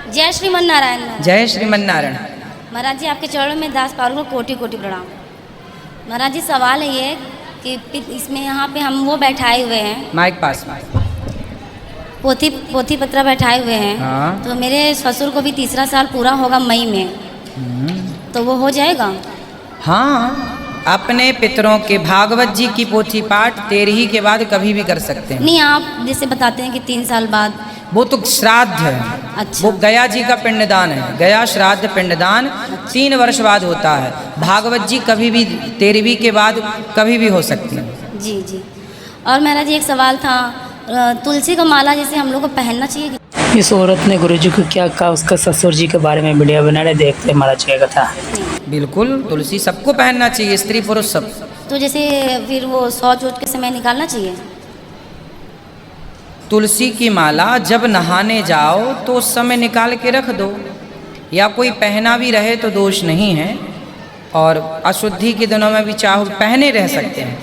जय श्रीमन नारायण। जय श्रीमन नारायण। महाराज जी आपके चरणों में दास पारुल को कोटि कोटि प्रणाम। महाराज जी सवाल है ये कि इसमें यहाँ पे हम वो बैठाए हुए हैं, माइक पास में, पोथी पत्रा बैठाए हुए हैं। हाँ। तो मेरे ससुर को भी 3रा साल पूरा होगा मई में, तो वो हो जाएगा? हाँ, अपने पितरों के भागवत जी की पोथी पाठ 13 के बाद कभी भी कर सकते हैं। नहीं, आप जैसे बताते हैं कि 3 साल बाद। वो तो श्राद्ध है। अच्छा। वो गया जी का पिंडदान है। गया श्राद्ध पिंडदान 3 वर्ष बाद होता है। भागवत जी कभी भी 13वीं के बाद कभी भी हो सकती है। जी जी। और महाराज जी एक सवाल था, तुलसी का माला जैसे हम लोग को पहनना चाहिए? इस औरत ने गुरुजी को क्या कहा, उसका ससुर जी के बारे में वीडियो बना रहे, देखते महाराज की कथा। बिल्कुल, तुलसी सबको पहनना चाहिए, स्त्री पुरुष सब। तो जैसे फिर वो शौच वोच के समय निकालना चाहिए? तुलसी की माला जब नहाने जाओ तो उस समय निकाल के रख दो, या कोई पहना भी रहे तो दोष नहीं है। और अशुद्धि के दिनों में भी चाहो पहने रह सकते हैं,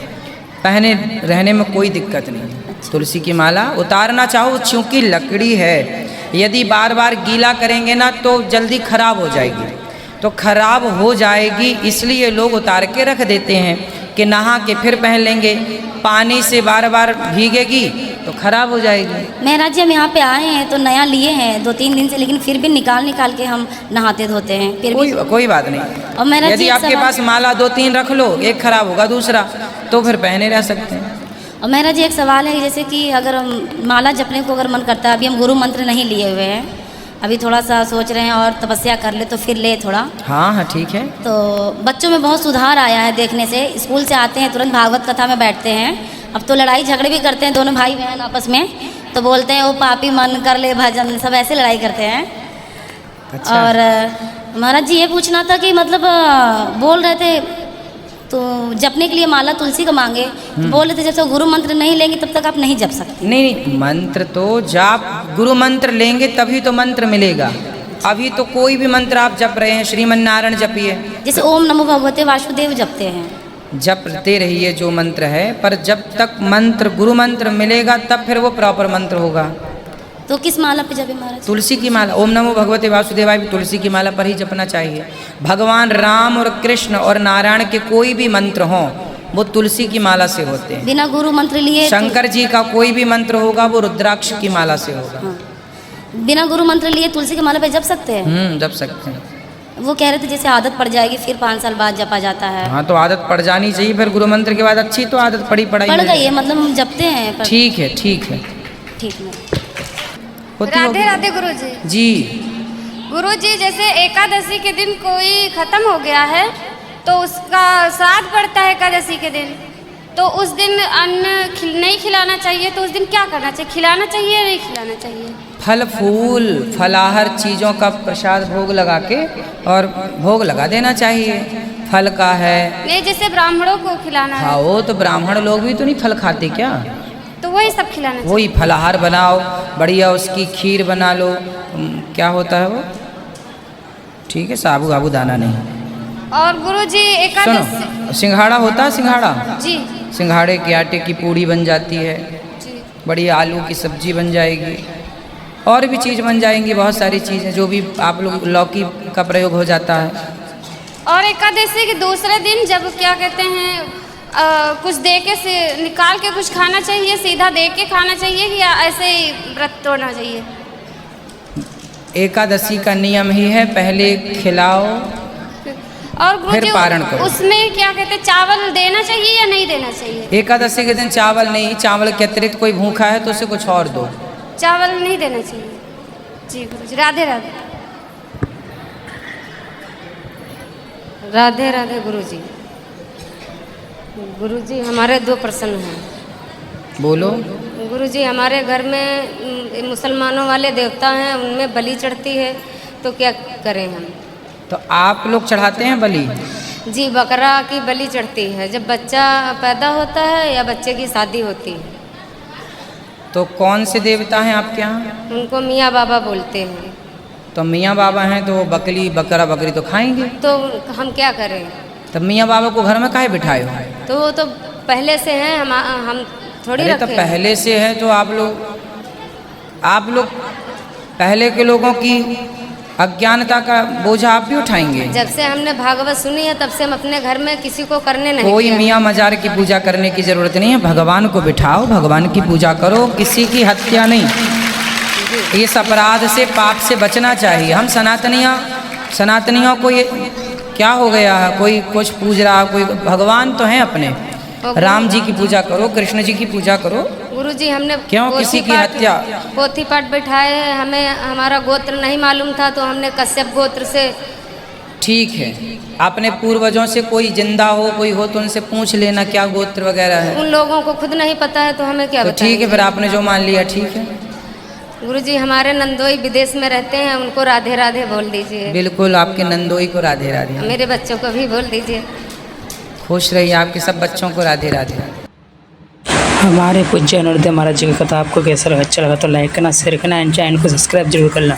पहने रहने में कोई दिक्कत नहीं है। तुलसी की माला उतारना चाहो, चूँकि लकड़ी है, यदि बार बार गीला करेंगे ना तो जल्दी खराब हो जाएगी, तो खराब हो जाएगी, इसलिए लोग उतार के रख देते हैं कि नहा के फिर पहन लेंगे। पानी से बार बार भीगेगी तो खराब हो जाएगी। महाराज जी हम यहाँ पे आए हैं तो नया लिए हैं 2-3 दिन से, लेकिन फिर भी निकाल के हम नहाते धोते हैं, फिर कोई बात नहीं। और महाराज जी यदि आपके पास माला 2-3 रख लो, एक खराब होगा दूसरा, तो फिर पहने रह सकते हैं। और महाराज जी एक सवाल है, जैसे कि अगर माला जपने को अगर मन करता है, अभी हम गुरु मंत्र नहीं लिए हुए हैं, अभी थोड़ा सा सोच रहे हैं और तपस्या कर ले तो फिर ले थोड़ा। हाँ हाँ ठीक है। तो बच्चों में बहुत सुधार आया है देखने से, स्कूल से आते हैं तुरंत भागवत कथा में बैठते हैं। अब तो लड़ाई झगड़े भी करते हैं दोनों भाई बहन आपस में, तो बोलते हैं वो पापी मन कर ले भजन, सब ऐसे लड़ाई करते हैं। अच्छा। और महाराज जी ये पूछना था कि मतलब बोल रहे थे तो जपने के लिए माला तुलसी का मांगे, तो बोल रहे थे जब तक गुरु मंत्र नहीं लेंगे तब तक आप नहीं जप सकते। नहीं, मंत्र तो जाप गुरु मंत्र लेंगे तभी तो मंत्र मिलेगा। अभी तो कोई भी मंत्र आप जप रहे हैं, श्रीमन नारायण जपिए, जैसे ओम नमो भगवते वासुदेव जपते हैं, जपते रहिए जो मंत्र है, पर जब तक मंत्र गुरु मंत्र मिलेगा तब फिर वो प्रॉपर मंत्र होगा। तो किस माला पे जपे महाराज? तुलसी की माला, ओम नमो भगवते वासुदेवाय भी तुलसी की माला पर ही जपना चाहिए। भगवान राम और कृष्ण और नारायण के कोई भी मंत्र हों वो तुलसी की माला से होते हैं। बिना गुरु मंत्र लिए शंकर जी का कोई भी मंत्र होगा वो रुद्राक्ष की माला से होगा। हाँ। बिना गुरु मंत्र लिए तुलसी की माला पे जप सकते हैं? जप सकते हैं। वो कह रहे थे जैसे आदत पड़ जाएगी फिर 5 साल बाद जपा जाता है। हाँ, तो आदत पड़ जानी चाहिए, फिर गुरु मंत्र के बाद अच्छी तो आदत पड़ गई है, मतलब हम जपते हैं पर... ठीक है ठीक है ठीक है। राधे राधे गुरुजी। जी गुरुजी, जैसे एकादशी के दिन कोई खत्म हो गया है तो उसका श्राद्ध पड़ता है एकादशी के दिन, तो उस दिन अन्न नहीं खिलाना चाहिए, तो उस दिन क्या करना चाहिए? खिलाना चाहिए या नहीं खिलाना चाहिए? फल फूल फलाहार चीज़ों का प्रसाद भोग लगा के और भोग लगा देना चाहिए। फल का है नहीं, जैसे ब्राह्मणों को खिलाना है। हाँ, वो तो ब्राह्मण लोग भी तो नहीं फल खाते क्या? तो वही सब खिलाना चाहिए। वही फलाहार बनाओ, बढ़िया उसकी खीर बना लो। क्या होता है वो, ठीक है, साबू आबू दाना नहीं। और गुरुजी एकादशी, सुनो, सिंघाड़ा होता है, सिंघाड़ा जी, सिंघाड़े के आटे की पूड़ी बन जाती है, जी। बढ़िया आलू की सब्जी बन जाएगी, और भी चीज़ बन जाएंगी, बहुत सारी चीज़ें जो भी आप लोग, लौकी का प्रयोग हो जाता है। और एकादशी के दूसरे दिन जब क्या कहते हैं कुछ दे के से निकाल के कुछ खाना चाहिए, सीधा दे के खाना चाहिए या ऐसे ही व्रत तोड़ना चाहिए? एकादशी का नियम ही है, पहले खिलाओ और फिर पारण करो। उसमें क्या कहते हैं, चावल देना चाहिए या नहीं देना चाहिए? एकादशी के दिन चावल नहीं, चावल के अतिरिक्त कोई भूखा है तो उसे कुछ और दो। चावल नहीं देना चाहिए। जी गुरुजी, राधे राधे। राधे राधे गुरुजी। गुरुजी हमारे 2 प्रश्न हैं। बोलो। गुरुजी, हमारे घर में मुसलमानों वाले देवता हैं, उनमें बलि चढ़ती है, तो क्या करें हम? तो आप लोग चढ़ाते हैं बलि? जी, बकरा की बलि चढ़ती है जब बच्चा पैदा होता है या बच्चे की शादी होती है। तो कौन से देवता हैं आपके यहाँ? उनको मियाँ बाबा बोलते हैं। तो मियाँ बाबा हैं तो वो बकरी बकरा बकरी तो खाएंगे, तो हम क्या करें? तब मियाँ बाबा को घर में काहे बिठाए हो? तो वो तो पहले से हैं, हम थोड़ी अरे रखे तो हैं। पहले से है तो आप लोग पहले के लोगों की अज्ञानता का बोझा आप भी उठाएंगे। जब से हमने भागवत सुनी है तब से हम अपने घर में किसी को करने नहीं कोई दिया। मियाँ मजार की पूजा करने की जरूरत नहीं है, भगवान को बिठाओ, भगवान की पूजा करो, किसी की हत्या नहीं। इस अपराध से, पाप से बचना चाहिए। हम सनातनियों को ये क्या हो गया है, कोई कुछ पूज रहा, कोई भगवान तो हैं अपने, राम जी की पूजा करो, कृष्ण जी की पूजा करो। गुरुजी हमने क्यों किसी की हत्या? पोथी पाठ बैठाए हैं, हमें हमारा गोत्र नहीं मालूम था तो हमने कश्यप गोत्र से। ठीक है, अपने पूर्वजों से कोई जिंदा हो, कोई हो तो उनसे पूछ लेना क्या गोत्र वगैरह है। उन लोगों को खुद नहीं पता है तो हमें क्या तो बताएंगे। ठीक है, फिर आपने जो मान लिया ठीक है। गुरुजी हमारे नंदोई विदेश में रहते हैं, उनको राधे राधे बोल दीजिए। बिल्कुल, आपके नंदोई को राधे राधे। मेरे बच्चों को भी बोल दीजिए। खुश रहिए, आपके सब बच्चों को राधे राधे। हमारे पूज्य अनुरुद्ध महाराज जी की कथा आपको कैसा लगा, अच्छा लगा तो लाइक करना, शेयर करना एंड चैनल को सब्सक्राइब जरूर करना।